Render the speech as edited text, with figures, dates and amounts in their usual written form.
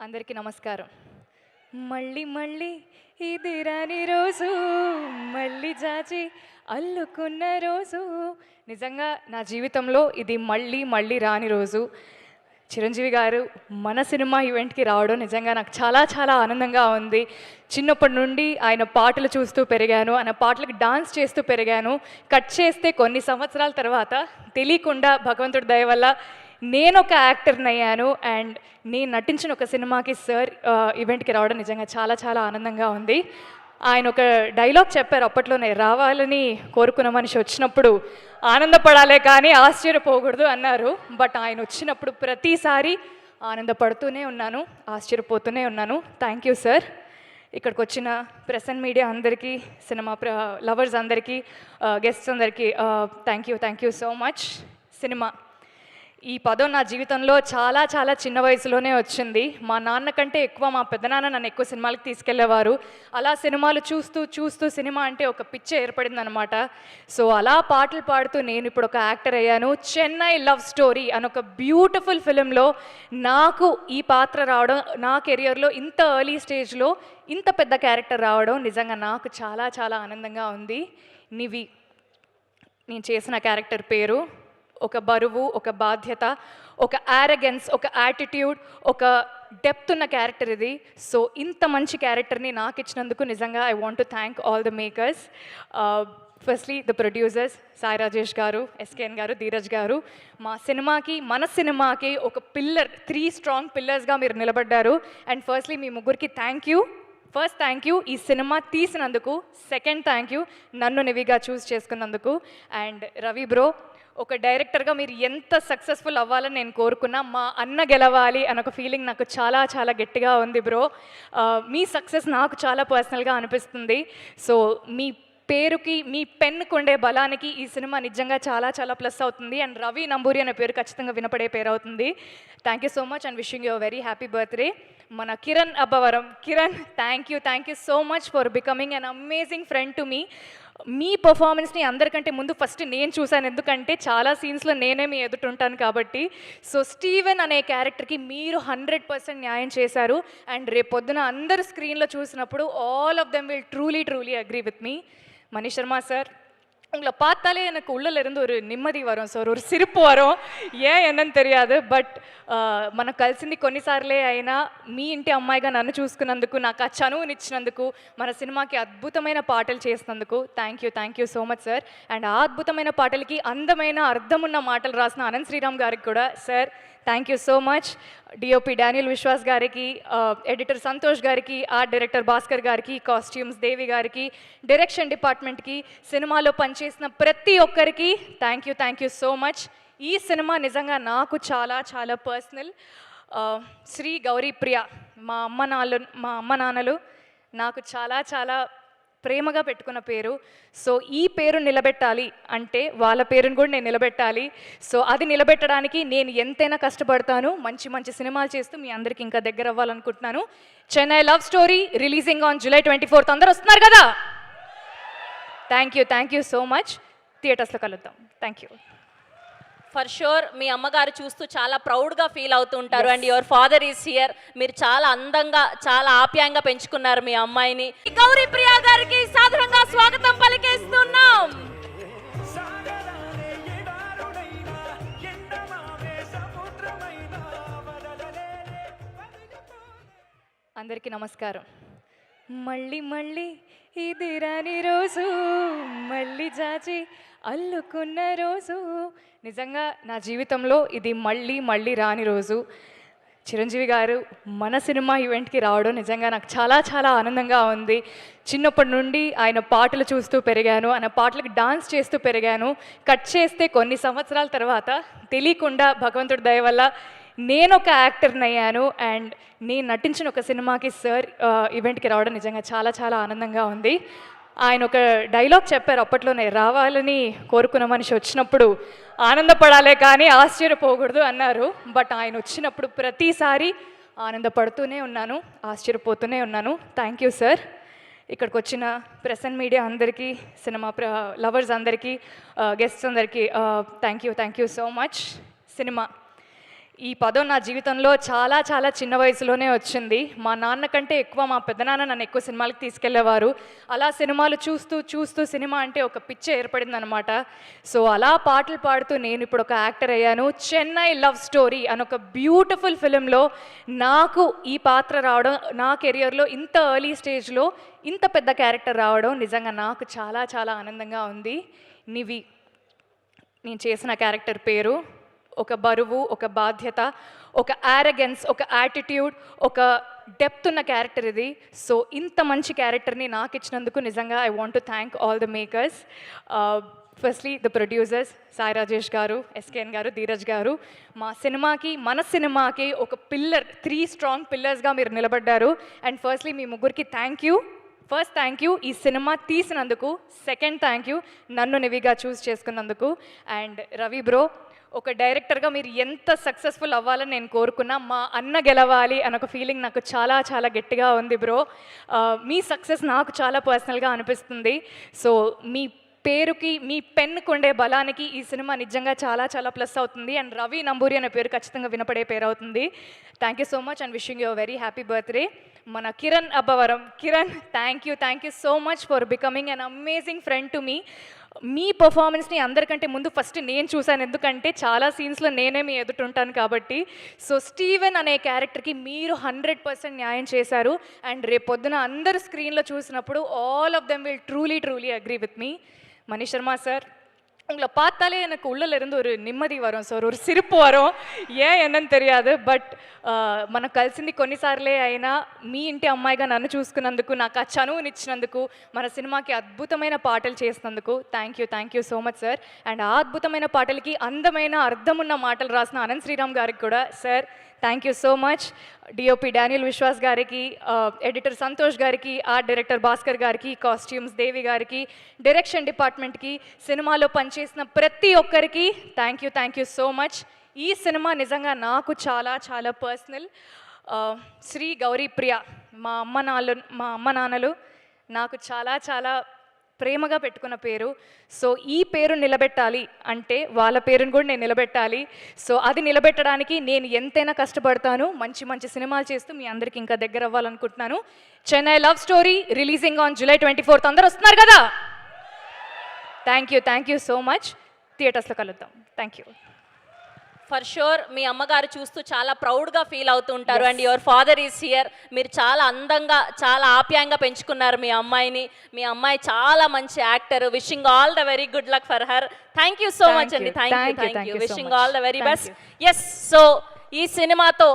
అందరికీ నమస్కారం. మళ్ళీ మళ్ళీ ఇది రాని రోజు, మళ్ళీ జాజి అల్లుకున్న రోజు. నిజంగా నా జీవితంలో ఇది మళ్ళీ మళ్ళీ రాని రోజు. చిరంజీవి గారు మన సినిమా ఈవెంట్కి రావడం నిజంగా నాకు చాలా చాలా ఆనందంగా ఉంది. చిన్నప్పటి నుండి ఆయన పాటలు చూస్తూ పెరిగాను, ఆయన పాటలకు డాన్స్ చేస్తూ పెరిగాను. కట్ చేస్తే కొన్ని సంవత్సరాల తర్వాత తెలియకుండా భగవంతుడి దయ వల్ల నేను ఒక యాక్టర్ని అయ్యాను. అండ్ నేను నటించిన ఒక సినిమాకి సార్ ఈవెంట్కి రావడం నిజంగా చాలా చాలా ఆనందంగా ఉంది. ఆయన ఒక డైలాగ్ చెప్పారు అప్పట్లోనే, రావాలని కోరుకున్న మనిషి వచ్చినప్పుడు ఆనందపడాలే కానీ ఆశ్చర్యపోకూడదు అన్నారు. బట్ ఆయన వచ్చినప్పుడు ప్రతిసారి ఆనందపడుతూనే ఉన్నాను, ఆశ్చర్యపోతూనే ఉన్నాను. Thank you sir. ఇక్కడికి వచ్చిన ప్రెస్ అండ్ మీడియా అందరికీ, సినిమా లవర్స్ అందరికీ, గెస్ట్స్ అందరికీ thank you so much. Cinema ఈ పదం నా జీవితంలో చాలా చాలా చిన్న వయసులోనే వచ్చింది. మా నాన్న కంటే ఎక్కువ మా పెద్దనాన్న నన్ను ఎక్కువ సినిమాలకు తీసుకెళ్లేవారు. అలా సినిమాలు చూస్తూ చూస్తూ సినిమా అంటే ఒక పిచ్చి ఏర్పడింది అనమాట. సో అలా పాటలు పాడుతూ నేను ఇప్పుడు ఒక యాక్టర్ అయ్యాను. చెన్నై లవ్ స్టోరీ అని ఒక బ్యూటిఫుల్ ఫిలింలో నాకు ఈ పాత్ర రావడం, నా కెరియర్లో ఇంత ఎర్లీ స్టేజ్లో ఇంత పెద్ద క్యారెక్టర్ రావడం నిజంగా నాకు చాలా చాలా ఆనందంగా ఉంది. నివి నేను చేసిన క్యారెక్టర్ పేరు. ఒక బరువు, ఒక బాధ్యత, ఒక యారగెన్స్, ఒక యాటిట్యూడ్, ఒక డెప్త్ ఉన్న క్యారెక్టర్ ఇది. సో ఇంత మంచి క్యారెక్టర్ని నాకు ఇచ్చినందుకు నిజంగా I want to thank all the makers. Firstly the producers Sai Rajesh గారు, ఎస్కేఎన్ గారు, ధీరజ్ గారు. మన సినిమాకి ఒక పిల్లర్, 3 స్ట్రాంగ్ పిల్లర్స్గా మీరు నిలబడ్డారు. అండ్ ఫస్ట్లీ మీ ముగ్గురికి thank you. First thank you ఈ సినిమా తీసినందుకు. సెకండ్ థ్యాంక్ యూ నన్ను నివిగా చూస్ చేసుకున్నందుకు. అండ్ రవి బ్రో, ఒక డైరెక్టర్గా మీరు ఎంత సక్సెస్ఫుల్ అవ్వాలని నేను కోరుకున్నా, మా అన్న గెలవాలి అని ఒక ఫీలింగ్ నాకు చాలా చాలా గట్టిగా ఉంది బ్రో. మీ సక్సెస్ నాకు చాలా పర్సనల్గా అనిపిస్తుంది. సో మీ పేరుకి, మీ పెన్నుకు ఉండే బలానికి ఈ సినిమా నిజంగా చాలా చాలా ప్లస్ అవుతుంది. అండ్ రవి నంబూరి అనే పేరు ఖచ్చితంగా వినపడే పేరు అవుతుంది. Thank you so much and wishing you very happy birthday. మన Kiran Abbavaram, Kiran thank you so much for becoming an amazing friend to me. మీ పర్ఫార్మెన్స్ని అందరికంటే ముందు ఫస్ట్ నేను చూశాను, ఎందుకంటే చాలా సీన్స్లో నేనే మీ ఎదుటుంటాను కాబట్టి. సో స్టీవెన్ అనే క్యారెక్టర్కి మీరు 100% న్యాయం చేశారు. అండ్ రేపు పొద్దున అందరు స్క్రీన్లో చూసినప్పుడు all of them will truly agree with me. Mani Sharma sir, உங்களை பார்த்தாலே எனக்கு உள்ளல இருந்து ஒரு நிம்மதி வரும் சார், ஒரு சிரிப்பு வரும். ஏன் என்னன்னு தெரியாது. బట్ మనం కలిసింది కొన్నిసార్లే అయినా మీ ఇంటి అమ్మాయిగా నన్ను చూసుకున్నందుకు, నాకు ఆ చనువునిచ్చినందుకు, మన సినిమాకి అద్భుతమైన పాటలు చేసినందుకు thank you so much sir. And ఆ అద్భుతమైన పాటలకి అందమైన అర్థమున్న మాటలు రాసిన అనంత్ శ్రీరామ్ గారికి కూడా sir thank you so much. DOP Daniel Vishwas గారికి, ఎడిటర్ సంతోష్ గారికి, ఆర్ట్ డైరెక్టర్ భాస్కర్ గారికి, కాస్ట్యూమ్స్ దేవి గారికి, డైరెక్షన్ డిపార్ట్మెంట్కి, సినిమాలో పనిచేసిన ప్రతి ఒక్కరికి థ్యాంక్ యూ సో మచ్. ఈ సినిమా నిజంగా నాకు చాలా చాలా పర్సనల్. శ్రీ గౌరీ ప్రియ, మా అమ్మ నాన్నలు నాకు చాలా చాలా ప్రేమగా పెట్టుకున్న పేరు. సో ఈ పేరు నిలబెట్టాలి అంటే వాళ్ళ పేరుని కూడా నేను నిలబెట్టాలి. సో అది నిలబెట్టడానికి నేను ఎంతైనా కష్టపడతాను. మంచి మంచి సినిమాలు చేస్తూ మీ అందరికి ఇంకా దగ్గర అవ్వాలనుకుంటున్నాను. Chennai love story releasing on July 24th. అందరూ వస్తున్నారు కదా? Thank you so much. థియేటర్స్లో కలుద్దాం. Thank you. ఫర్ షూర్ మీ అమ్మగారు చూస్తూ చాలా ప్రౌడ్గా ఫీల్ అవుతూ ఉంటారు. And your father is here. మీరు చాలా అందంగా, చాలా ఆప్యాయంగా పెంచుకున్నారు మీ అమ్మాయిని. గౌరీ ప్రియా గారికి సాధారణంగా స్వాగతం పలికేస్తున్నాం. అందరికీ నమస్కారం. మళ్ళీ మళ్ళీ ఇది రాని రోజు, మళ్ళీ జాజి అల్లుకున్న రోజు. నిజంగా నా జీవితంలో ఇది మళ్ళీ మళ్ళీ రాని రోజు. చిరంజీవి గారు మన సినిమా ఈవెంట్కి రావడం నిజంగా నాకు చాలా చాలా ఆనందంగా ఉంది. చిన్నప్పటి నుండి ఆయన పాటలు చూస్తూ పెరిగాను, ఆయన పాటలకు డాన్స్ చేస్తూ పెరిగాను. కట్ చేస్తే కొన్ని సంవత్సరాల తర్వాత తెలియకుండా భగవంతుడి దయ వల్ల నేను ఒక యాక్టర్ని అయ్యాను. అండ్ నేను నటించిన ఒక సినిమాకి సార్ ఈవెంట్కి రావడం నిజంగా చాలా చాలా ఆనందంగా ఉంది. ఆయన ఒక డైలాగ్ చెప్పారు అప్పట్లోనే, రావాలని కోరుకున్న మనిషి వచ్చినప్పుడు ఆనందపడాలే కానీ ఆశ్చర్యపోకూడదు అన్నారు. బట్ ఆయన వచ్చినప్పుడు ప్రతిసారి ఆనందపడుతూనే ఉన్నాను, ఆశ్చర్యపోతూనే ఉన్నాను. Thank you sir. ఇక్కడికి వచ్చిన ప్రెస్ అండ్ మీడియా అందరికీ, సినిమా లవర్స్ అందరికీ, గెస్ట్స్ అందరికీ thank you so much. Cinema ఈ పదం నా జీవితంలో చాలా చాలా చిన్న వయసులోనే వచ్చింది. మా నాన్న కంటే ఎక్కువ మా పెద్దనాన్న నన్ను ఎక్కువ సినిమాలకు తీసుకెళ్లేవారు. అలా సినిమాలు చూస్తూ చూస్తూ సినిమా అంటే ఒక పిచ్చి ఏర్పడిందనమాట. సో అలా పాటలు పాడుతూ నేను ఇప్పుడు ఒక యాక్టర్ అయ్యాను. చెన్నై లవ్ స్టోరీ అని ఒక బ్యూటిఫుల్ ఫిలింలో నాకు ఈ పాత్ర రావడం, నా కెరియర్లో ఇంత ఎర్లీ స్టేజ్లో ఇంత పెద్ద క్యారెక్టర్ రావడం నిజంగా నాకు చాలా చాలా ఆనందంగా ఉంది. నివి నేను చేసిన క్యారెక్టర్ పేరు. ఒక బరువు, ఒక బాధ్యత, ఒక యారగెన్స్, ఒక యాటిట్యూడ్, ఒక డెప్త్ ఉన్న క్యారెక్టర్ ఇది. సో ఇంత మంచి క్యారెక్టర్ని నాకు ఇచ్చినందుకు నిజంగా I want to thank all the makers. Firstly the producers Sai Rajesh గారు, ఎస్కేఎన్ గారు, ధీరజ్ గారు. మన సినిమాకి ఒక పిల్లర్, 3 స్ట్రాంగ్ పిల్లర్స్గా మీరు నిలబడ్డారు. అండ్ ఫస్ట్లీ మీ ముగ్గురికి thank you. First thank you ఈ సినిమా తీసినందుకు. సెకండ్ థ్యాంక్ యూ నన్ను నివిగా చూస్ చేసుకున్నందుకు. అండ్ రవి బ్రో, ఒక డైరెక్టర్గా మీరు ఎంత సక్సెస్ఫుల్ అవ్వాలని నేను కోరుకున్నా, మా అన్న గెలవాలి అన్న ఒక ఫీలింగ్ నాకు చాలా చాలా గట్టిగా ఉంది బ్రో. మీ సక్సెస్ నాకు చాలా పర్సనల్గా అనిపిస్తుంది. సో మీ పేరుకి, మీ పెన్నుకు ఉండే బలానికి ఈ సినిమా నిజంగా చాలా చాలా ప్లస్ అవుతుంది. అండ్ రవి నంబూరి అనే పేరు ఖచ్చితంగా వినపడే పేరు అవుతుంది. Thank you so much and wishing you very happy birthday. మన Kiran Abbavaram, Kiran thank you so much for becoming an amazing friend to me. మీ పర్ఫార్మెన్స్ని అందరికంటే ముందు ఫస్ట్ నేను చూశాను, ఎందుకంటే చాలా సీన్స్లో నేనే మీ ఎదుటుంటాను కాబట్టి. సో స్టీవెన్ అనే క్యారెక్టర్కి మీరు 100% న్యాయం చేశారు. అండ్ రేపొద్దున అందరు స్క్రీన్లో చూసినప్పుడు all of them will truly agree with me. Mani Sharma sir, உங்களை பார்த்தாலே எனக்கு உள்ளே இருந்து ஒரு நிம்மதி வரும் சார், ஒரு சிரிப்பு வரும். ஏன் என்னன்னு தெரியாது, బట్ మనకు కలిసింది కొన్నిసార్లే అయినా మీ ఇంటి అమ్మాయిగా నన్ను చూసుకున్నందుకు, నాకు ఆ చనువునిచ్చినందుకు, మన సినిమాకి అద్భుతమైన పాటలు చేసినందుకు thank you so much sir. And ఆ అద్భుతమైన పాటలకి అందమైన అర్థమున్న మాటలు రాసిన అనంత్ శ్రీరామ్ గారికి కూడా sir thank you so much. DOP Daniel Vishwas గారికి, ఎడిటర్ సంతోష్ గారికి, ఆర్ట్ డైరెక్టర్ భాస్కర్ గారికి, కాస్ట్యూమ్స్ దేవి గారికి, డైరెక్షన్ డిపార్ట్మెంట్కి, సినిమాలో పనిచేసిన ప్రతి ఒక్కరికి థ్యాంక్ యూ సో మచ్. ఈ సినిమా నిజంగా నాకు చాలా చాలా పర్సనల్. శ్రీ గౌరీ ప్రియ, మా అమ్మ నాన్నలు నాకు చాలా చాలా ప్రేమగా పెట్టుకున్న పేరు. సో ఈ పేరు నిలబెట్టాలి అంటే వాళ్ళ పేరుని కూడా నేను నిలబెట్టాలి. సో అది నిలబెట్టడానికి నేను ఎంతైనా కష్టపడతాను. మంచి మంచి సినిమాలు చేస్తూ మీ అందరికీ ఇంకా దగ్గర అవ్వాలనుకుంటున్నాను. Chennai love story releasing on July 24th. అందరూ వస్తున్నారు కదా? Thank you so much. థియేటర్స్లో కలుద్దాం. Thank you. ఫర్ షూర్ మీ అమ్మగారు చూస్తూ చాలా ప్రౌడ్గా ఫీల్ అవుతూ ఉంటారు. And your father is here. మీరు చాలా అందంగా, చాలా ఆప్యాయంగా పెంచుకున్నారు మీ అమ్మాయిని. మీ అమ్మాయి చాలా మంచి actor. Wishing all the very good luck for her. Thank you so much అండి. Thank you. Wishing all the very best. Yes, so ఈ సినిమాతో